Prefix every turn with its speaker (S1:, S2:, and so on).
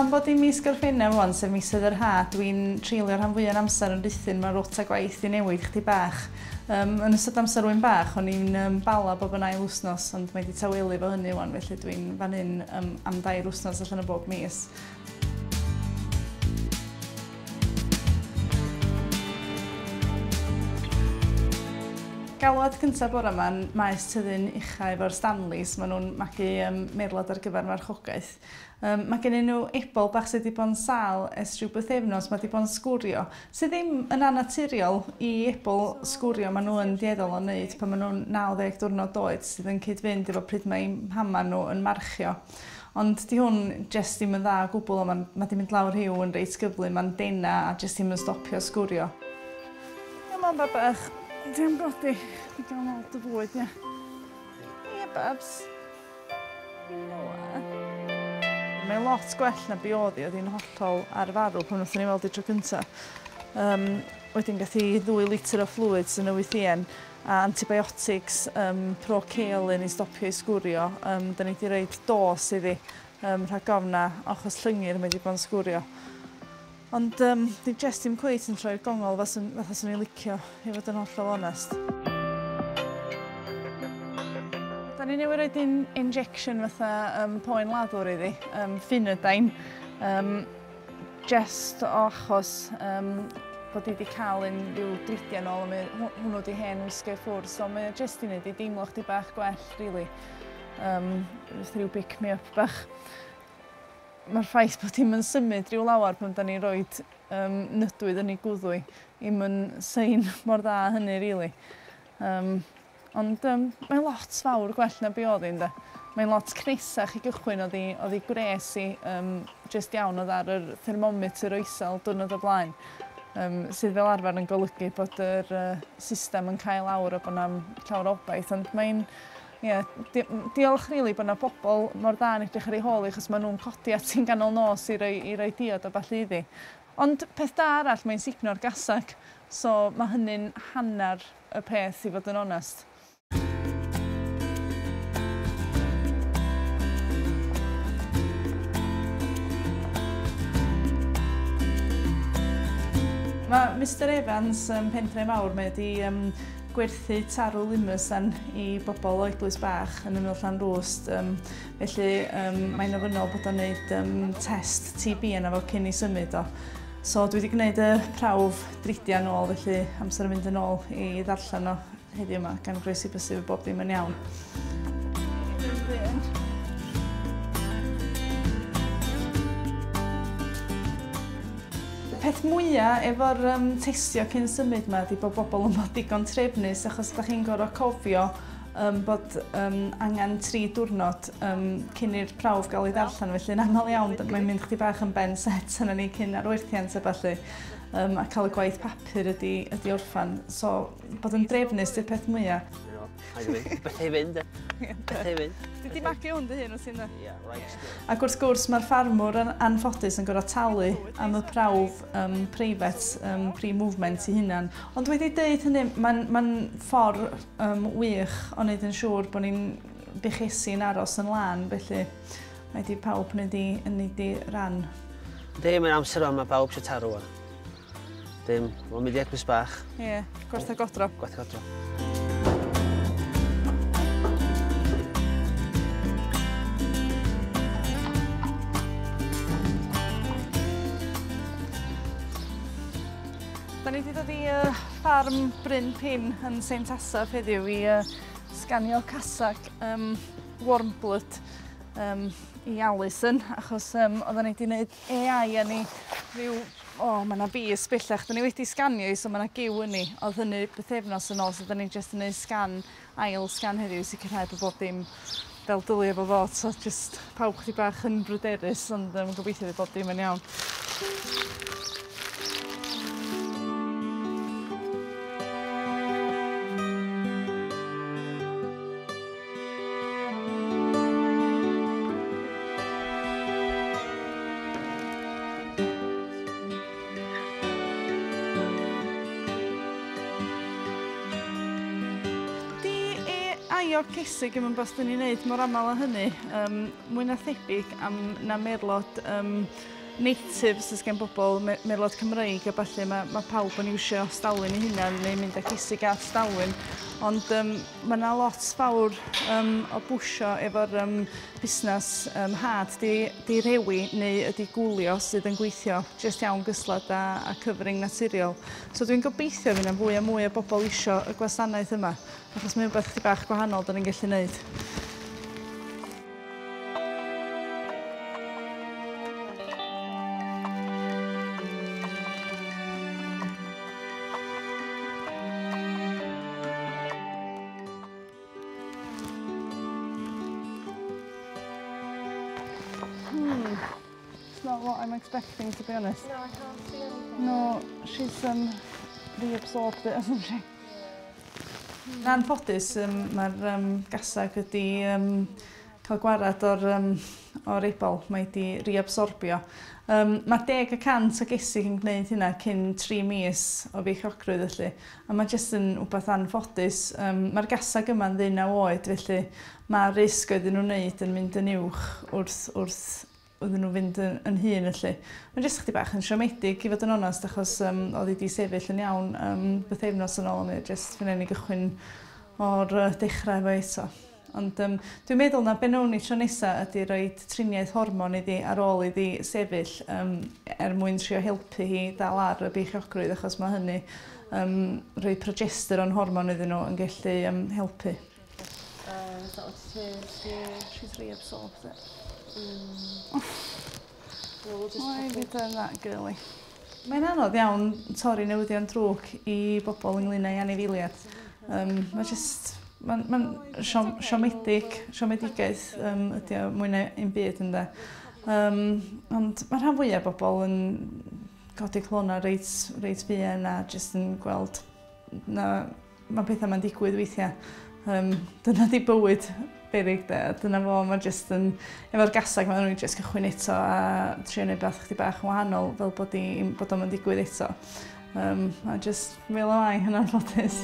S1: Am bod i mis Ffermio wan, sef misoedd yr haf, dwi'n treulio rhan fwyaf amser yn rythyn mae rota gwaith i newid chdi bach. Yn ystod amser rwy'n bach, o'n i'n bala bob yn ail wsnos, ond mae wedi tawelu fo hynny wan, felly dwi'n fan hyn am 2 wsnos allan o bob mis. Galwad cyntaf bore yma'n maes tyddyn uchaf efo'r Stanleys. Maen nhw'n magu merlod ar gyfer marchogaeth. Mae gen nhw ebol bach sydd wedi bod yn sal ers rhyw bythefnos, mae wedi bod yn sgwrio. Sydd ddim yn anaturiol i ebol sgwrio maen nhw yn dieddol o wneud pan maen nhw'n 90 diwrnod oed sydd yn cyd-fynd efo pryd mae mama nhw yn marchio. Ond di hwn jyst ddim yn dda o gwbl, mae wedi mynd lawr hiw yn reit gyflym, mae'n dena a jyst ddim yn stopio sgwrio. Ie, mam bach. Dwi'n brodi. Dwi'n gael lot o fwyd, ie. Ie, babs. Mae lot gwell na be oedd hi'n hollol ar farw pan wnaethon ni weld i tro cyntaf. Wedyn gath hi 2 litr o fluids yn y wythien a antibiotics pro-keolin i stopio i sgwrio. Da ni wedi rhoi dos iddi rhag ofna achos llyngyr mae wedi bod yn sgwrio. Ond di jyst ddim cweit yn troi'r gongol fatha swn i'n licio i fod yn hollol onest. Da ni newydd roed injection fatha poen laddwr iddi, Ffermio, jyst o achos bod i wedi cael rhyw dridiau nôl, hwnnw wedi hen wisgo i ffwrdd, so mae jyst i wneud i deimlo chdi bach gwell, rili. Rhyw pick-me-up bach. Mae'r ffaith bod hi'n yn symud rhyw lawar pan da ni'n rhoi nydwydd yn ei gwddwy. Ddim yn sein mor dda hynny, rili. Ond mae'n lot fawr gwell na be oedd hi'n de. Mae'n lot cnesach i gychwyn, oedd hi gres i jyst iawn oedd ar yr thermometr o isel diwrnod o blaen. Sydd fel arfer yn golygu bod yr system yn cael awr o bod yna llawer obaith. Ond mae'n diolch rili bod yna bobl mor dda yn edrych ar ei hôl i, achos maen nhw'n codi at i'n ganol nos i roi diod o ball iddi. Ond peth da arall, mae'n signo'r gasag, so mae hynny'n hanner y peth i fod yn onest. Mae Mr Evans pentre mawr, mae wedi gwerthu tarw limusan i bobl o eglwys bach yn ymyl Llanrwst. Felly mae'n ofynnol bod o'n gwneud test TB yna fo cyn i symud o. So dwi wedi gwneud y prawf dridiau nôl, felly amser yn mynd yn ôl i ddarllen o heddiw yma, gan groesi bysif bob dim yn iawn. Peth mwyaf efo'r testio cyn symud yma ydy bod bobl yn bod digon trefnus, achos ydych chi'n gorfod cofio bod angen 3 diwrnod cyn i'r prawf gael ei ddarllen, felly yn aml iawn mae'n mynd chdi bach yn ben set yna ni cyn arwerthiant a ballu, a cael y gwaith papur ydy orffan. So bod yn drefnus ydy'r peth mwyaf.
S2: Beth ei fynd, beth ei fynd.
S1: Di di magu hwn dy hyn o sy'n da? Ac wrth gwrs mae'r ffarmwr anffodus yn gorfod talu am y prawf preifat, pre-movement i hunan. Ond wedi dweud hynny, mae'n ffordd wych o wneud yn siŵr bod ni'n bechesu'n aros yn lan, felly mae di pawb yn wneud i ran.
S2: Dim yn amser o'n mae pawb sy'n tarw o'n. Dim, o'n mynd i eglwys bach.
S1: Ie, gwertha godro.
S2: Gwertha godro.
S1: Da ni wedi dod i ffarm Bryn Pin yn St Asaph heddiw i sganio casag warm blood i Alison, achos oedden ni wedi gwneud AI yn ni rhyw, mae yna bus bellach. Da ni wedi sganio i, so mae yna giw yn ni. Oedd hynny bythefnos yn ôl, so da ni jyst yn gwneud ail sgan heddiw, sicrhau bod bob dim fel dylio efo fod. So jyst pawb chydig bach yn brwderus, ond gobeithio bod bob dim yn iawn. Merlot cysig yn bos dyn ni'n neud mor aml â hynny. Mwy na thebyg am na merlot natives ys gen bobl, merlot Cymreig a falle mae pawb yn iwsio stalwyn eu hunan neu mynd â cysig at stalwyn. Ond mae yna lot fawr o bwysio efo'r busnes had di rewi neu ydi gwlio sydd yn gweithio jyst iawn gyslad a cyfring naturiol. So dwi'n gobeithio fydd yna fwy a mwy o bobl isio y gwasanaeth yma, achos mae'n rhywbeth chydig bach gwahanol da ni'n gallu gwneud. It's not what I'm expecting, to be honest.
S3: No, I can't see anything.
S1: No, she's reabsorbed it, hasn't she? Na'n ffodus, mae'r gasag wedi cael gwarad o'r ebol, mae wedi reabsorbio. Mae 10% o gesig yn gwneud hynna cyn 3 mis o beichiogrwydd felly. A mae jyst yn wbeth anffodus. Mae'r gasag yma'n 19 oed, felly mae'r risg oedden nhw'n wneud yn mynd yn uwch wrth oedden nhw'n fynd yn hun felly. Mae'n jyst chydig bach yn siomedig i fod yn onest, achos oedd wedi sefyll yn iawn bythefnos yn ôl, neu jyst fy'n ei gychwyn o'r dechrau efo eto. Ond dwi'n meddwl na be wnawn ni tro nesaf ydy rhoi triniaeth hormon iddi ar ôl iddi sefyll mwyn trio helpu hi dal ar y beichiogrwydd, achos mae hynny rhoi progesteron hormon iddyn nhw yn gallu helpu.
S3: Is that what
S1: She's reabsorbed it.
S3: We'll just
S1: Why have you done that, girly? Mae'n anodd iawn torri newyddion drwg i bobl ynglŷn â'i anifeiliaid. Mae'n siomedigaeth ydy o mwy na un byd ynde. Ond mae rhan fwyaf bobl yn godi clona reit fuan a jyst yn gweld na mae pethau mae'n digwydd weithiau. Dyna di bywyd berig de, dyna fo, mae jyst yn, efo'r gasag mae nhw'n jyst cychwyn eto a trio neud beth chydig bach yn wahanol fel bod o'n digwydd eto. Mae jyst fel o mai hynna'n ffodus.